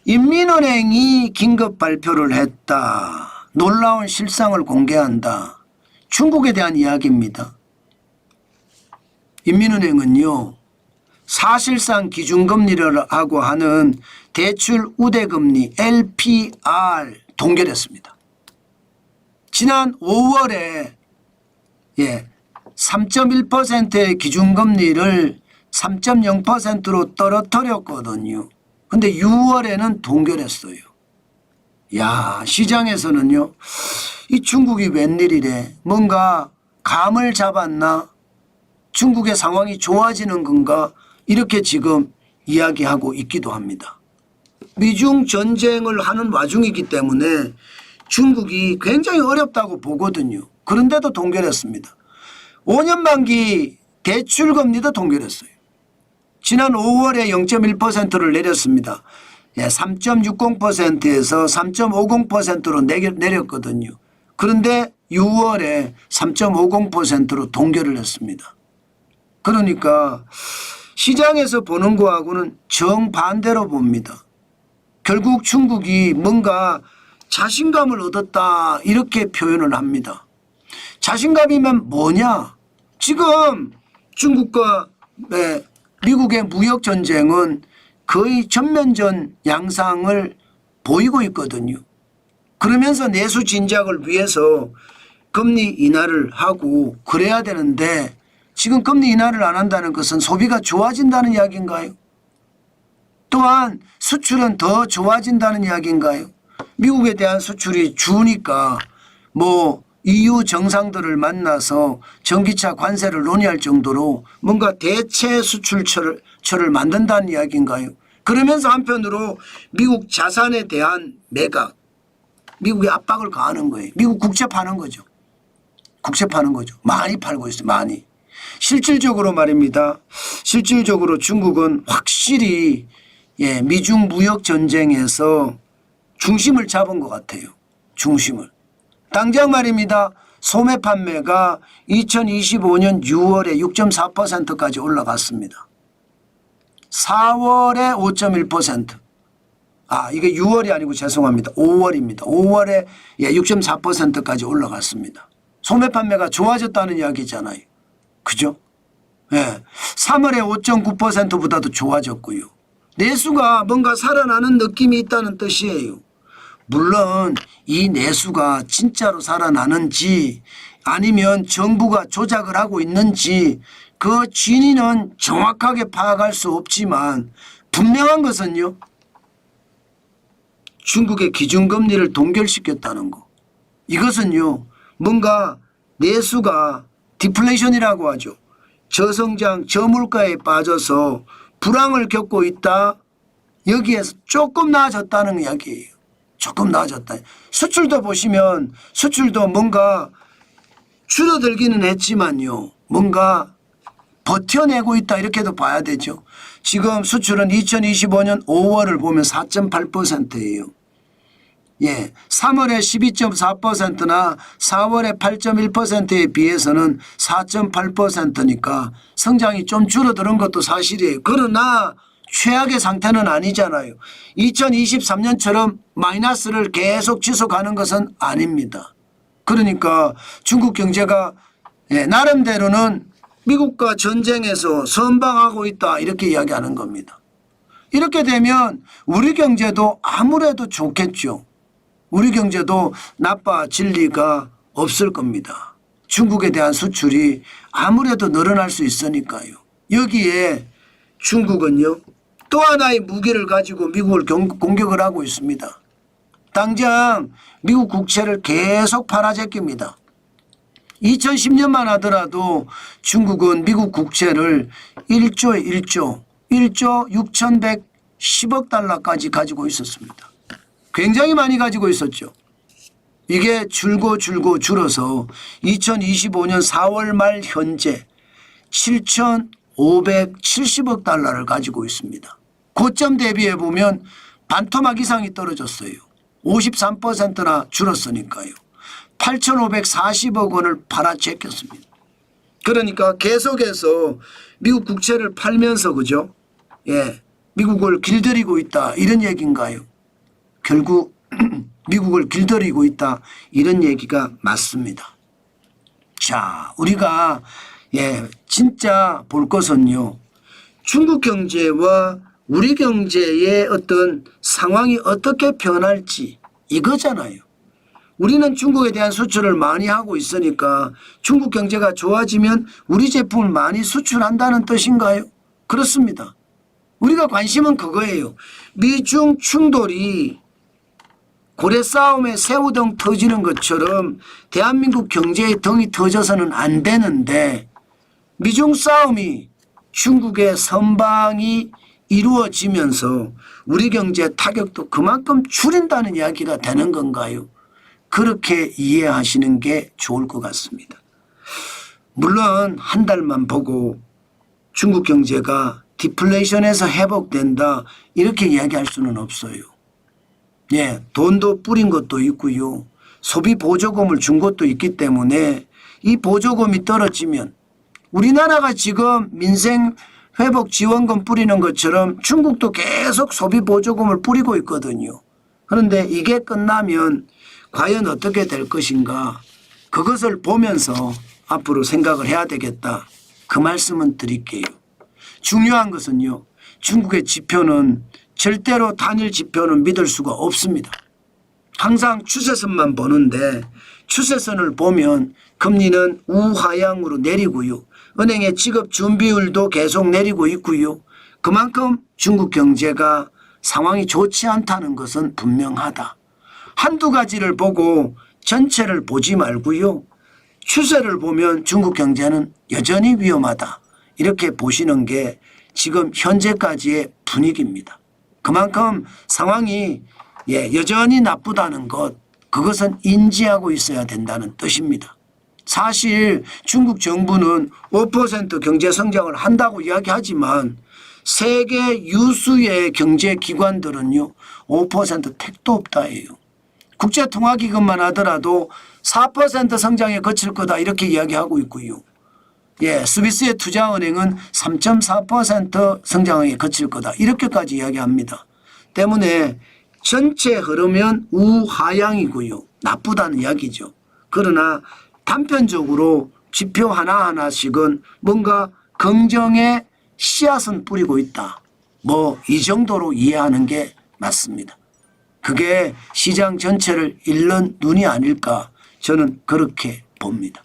인민은행이 긴급 발표를 했다. 놀라운 실상을 공개한다. 중국에 대한 이야기입니다. 인민은행은요, 사실상 기준금리라고 하는 대출 우대금리 LPR 동결했습니다. 지난 5월에 3.1%의 기준금리를 3.0%로 떨어뜨렸거든요. 근데 6월에는 동결했어요. 야, 시장에서는요, 이 중국이 웬일이래. 뭔가 감을 잡았나? 중국의 상황이 좋아지는 건가? 이렇게 지금 이야기하고 있기도 합니다. 미중 전쟁을 하는 와중이기 때문에 중국이 굉장히 어렵다고 보거든요. 그런데도 동결했습니다. 5년 만기 대출금리도 동결했어요. 지난 5월에 0.1%를 내렸습니다. 3.60%에서 3.50%로 내렸거든요. 그런데 6월에 3.50%로 동결을 했습니다. 그러니까 시장에서 보는 거하고는 정반대로 봅니다. 결국 중국이 뭔가 자신감을 얻었다 이렇게 표현을 합니다. 자신감이면 뭐냐? 지금 중국과 미국의 무역 전쟁은 거의 전면전 양상을 보이고 있거든요. 그러면서 내수 진작을 위해서 금리 인하를 하고 그래야 되는데 지금 금리 인하를 안 한다는 것은 소비가 좋아진다는 이야기인가요? 또한 수출은 더 좋아진다는 이야기인가요? 미국에 대한 수출이 주니까 뭐 EU 정상들을 만나서 전기차 관세를 논의할 정도로 뭔가 대체 수출처를 만든다는 이야기인가요? 그러면서 한편으로 미국 자산에 대한 매각, 미국의 압박을 가하는 거예요. 미국 국채 파는 거죠. 국채 파는 거죠. 많이 팔고 있어요. 많이. 실질적으로 말입니다. 실질적으로 중국은 확실히 미중 무역 전쟁에서 중심을 잡은 것 같아요. 중심을. 당장 말입니다. 소매 판매가 2025년 6월에 6.4%까지 올라갔습니다. 4월에 5.1%. 이게 6월이 아니고 죄송합니다. 5월입니다. 5월에 6.4%까지 올라갔습니다. 소매 판매가 좋아졌다는 이야기잖아요. 그죠? 3월에 5.9%보다도 좋아졌고요. 내수가 뭔가 살아나는 느낌이 있다는 뜻이에요. 물론 이 내수가 진짜로 살아나는지 아니면 정부가 조작을 하고 있는지 그 진위는 정확하게 파악할 수 없지만 분명한 것은요. 중국의 기준금리를 동결시켰다는 거. 이것은요. 뭔가 내수가 디플레이션이라고 하죠. 저성장, 저물가에 빠져서 불황을 겪고 있다. 여기에서 조금 나아졌다는 이야기예요. 조금 나아졌다. 수출도 보시면 수출도 뭔가 줄어들기는 했지만요. 뭔가 버텨내고 있다 이렇게도 봐야 되죠. 지금 수출은 2025년 5월을 보면 4.8%예요. 3월에 12.4%나 4월에 8.1%에 비해서는 4.8%니까 성장이 좀 줄어드는 것도 사실이에요. 그러나 최악의 상태는 아니잖아요. 2023년처럼 마이너스를 계속 지속하는 것은 아닙니다. 그러니까 중국 경제가 나름대로는 미국과 전쟁에서 선방하고 있다 이렇게 이야기하는 겁니다. 이렇게 되면 우리 경제도 아무래도 좋겠죠. 우리 경제도 나빠질 리가 없을 겁니다. 중국에 대한 수출이 아무래도 늘어날 수 있으니까요. 여기에 중국은요. 또 하나의 무기를 가지고 미국을 공격을 하고 있습니다. 당장 미국 국채를 계속 팔아제낍니다. 2010년만 하더라도 중국은 미국 국채를 1조 6,110억 달러까지 가지고 있었습니다. 굉장히 많이 가지고 있었죠. 이게 줄어서 2025년 4월 말 현재 7,570억 달러를 가지고 있습니다. 고점 대비해 보면 반토막 이상이 떨어졌어요. 53%나 줄었으니까요. 8,540억 원을 팔아제꼈습니다. 그러니까 계속해서 미국 국채를 팔면서 그죠? 미국을 길들이고 있다 이런 얘기인가요? 결국 미국을 길들이고 있다. 이런 얘기가 맞습니다. 자, 우리가 진짜 볼 것은요. 중국 경제와 우리 경제의 어떤 상황이 어떻게 변할지 이거잖아요. 우리는 중국에 대한 수출을 많이 하고 있으니까 중국 경제가 좋아지면 우리 제품을 많이 수출한다는 뜻인가요? 그렇습니다. 우리가 관심은 그거예요. 미중 충돌이 고래 싸움에 새우등 터지는 것처럼 대한민국 경제의 등이 터져서는 안 되는데 미중 싸움이 중국의 선방이 이루어지면서 우리 경제 타격도 그만큼 줄인다는 이야기가 되는 건가요? 그렇게 이해하시는 게 좋을 것 같습니다. 물론 한 달만 보고 중국 경제가 디플레이션에서 회복된다 이렇게 이야기할 수는 없어요. 돈도 뿌린 것도 있고요. 소비 보조금을 준 것도 있기 때문에 이 보조금이 떨어지면 우리나라가 지금 민생 회복 지원금 뿌리는 것처럼 중국도 계속 소비 보조금을 뿌리고 있거든요. 그런데 이게 끝나면 과연 어떻게 될 것인가 그것을 보면서 앞으로 생각을 해야 되겠다. 그 말씀은 드릴게요. 중요한 것은요. 중국의 지표는 절대로 단일 지표는 믿을 수가 없습니다. 항상 추세선만 보는데 추세선을 보면 금리는 우하향으로 내리고요. 은행의 지급 준비율도 계속 내리고 있고요. 그만큼 중국 경제가 상황이 좋지 않다는 것은 분명하다. 한두 가지를 보고 전체를 보지 말고요. 추세를 보면 중국 경제는 여전히 위험하다. 이렇게 보시는 게 지금 현재까지의 분위기입니다. 그만큼 상황이 여전히 나쁘다는 것, 그것은 인지하고 있어야 된다는 뜻입니다. 사실 중국 정부는 5% 경제 성장을 한다고 이야기하지만 세계 유수의 경제기관들은요 5% 택도 없다예요. 국제통화기금만 하더라도 4% 성장에 그칠 거다 이렇게 이야기하고 있고요. 스위스의 투자은행은 3.4% 성장에 그칠 거다 이렇게까지 이야기합니다. 때문에 전체 흐르면 우하향이고요. 나쁘다는 이야기죠. 그러나 단편적으로 지표 하나하나씩은 뭔가 긍정의 씨앗은 뿌리고 있다. 이 정도로 이해하는 게 맞습니다. 그게 시장 전체를 잃는 눈이 아닐까 저는 그렇게 봅니다.